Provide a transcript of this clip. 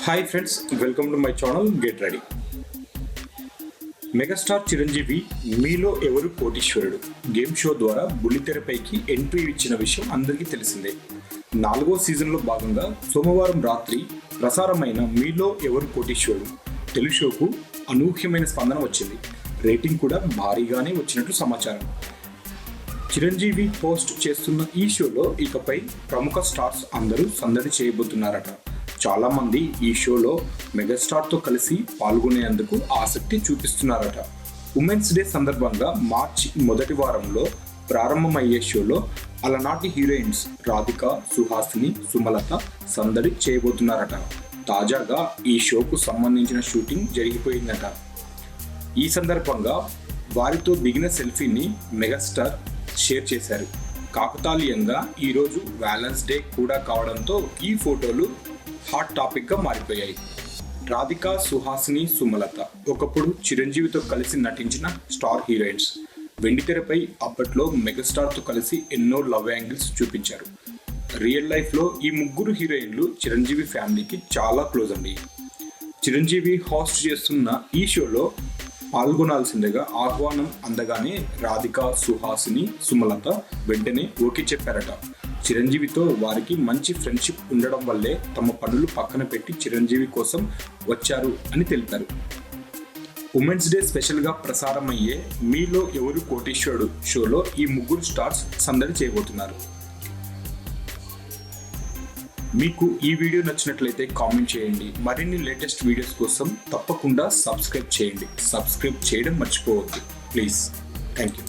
Hi friends, welcome to my channel get ready. Megastar Chiranjeevi మీలో ఎవరు కోటీశ్వరుడు గేమ్ షో ద్వారా బుల్లితెరపైకి ఎంట్రీ ఇచ్చిన విషయం అందరికీ తెలిసిందే. 4వ సీజన్లో భాగంగా సోమవారం రాత్రి ప్రసారమైన మీలో ఎవరు కోటీశ్వరుడు తెలుగు షోకు అనూహ్యమైన స్పందన వచ్చింది. రేటింగ్ కూడా భారీగానే వచ్చినట్లు సమాచారం. చిరంజీవి హోస్ట్ చేస్తున్న ఈ షోలో ఇకపై ప్రముఖ స్టార్స్ అందరూ సందడి చేయబోతున్నారట. చాలా మంది ఈ షోలో మెగాస్టార్తో కలిసి పాల్గొనేందుకు ఆసక్తి చూపిస్తున్నారట. ఉమెన్స్ డే సందర్భంగా మార్చి మొదటి వారంలో ప్రారంభమయ్యే షోలో అలనాటి హీరోయిన్స్ రాధిక, సుహాసిని, సుమలత సందడి చేయబోతున్నారట. తాజాగా ఈ షోకు సంబంధించిన షూటింగ్ జరిగిపోయిందట. ఈ సందర్భంగా వారితో దిగిన సెల్ఫీని మెగాస్టార్ షేర్ చేశారు. కాకతాళీయంగా ఈరోజు వ్యాలెన్స్ డే కూడా కావడంతో ఈ ఫోటోలు హాట్ టాపిక్గా మారిపోయాయి. రాధిక, సుహాసిని, సుమలత ఒకప్పుడు చిరంజీవితో కలిసి నటించిన స్టార్ హీరోయిన్స్. వెండితెరపై అప్పట్లో మెగాస్టార్తో కలిసి ఎన్నో లవ్ యాంగిల్స్ చూపించారు. రియల్ లైఫ్లో ఈ ముగ్గురు హీరోయిన్లు చిరంజీవి ఫ్యామిలీకి చాలా క్లోజ్ అండి. చిరంజీవి హోస్ట్ చేస్తున్న ఈ షోలో పాల్గొనాల్సిందిగా ఆహ్వానం అందగానే రాధిక, సుహాసిని, సుమలత వెంటనే ఓకే చెప్పారట. చిరంజీవితో వారికి మంచి ఫ్రెండ్షిప్ ఉండడం వల్లే తమ పనులు పక్కన పెట్టి చిరంజీవి కోసం వచ్చారు అని తెలిపారు. ఉమెన్స్ డే స్పెషల్గా ప్రసారమయ్యే మీలో ఎవరు కోటీశ్వరుడు షోలో ఈ ముగ్గురు స్టార్స్ సందడి చేయబోతున్నారు. మీకు ఈ వీడియో నచ్చినట్లయితే కామెంట్ చేయండి. మరిన్ని లేటెస్ట్ వీడియోస్ కోసం తప్పకుండా సబ్స్క్రైబ్ చేయండి. సబ్స్క్రైబ్ చేయడం మర్చిపోవద్దు ప్లీజ్. Thank you.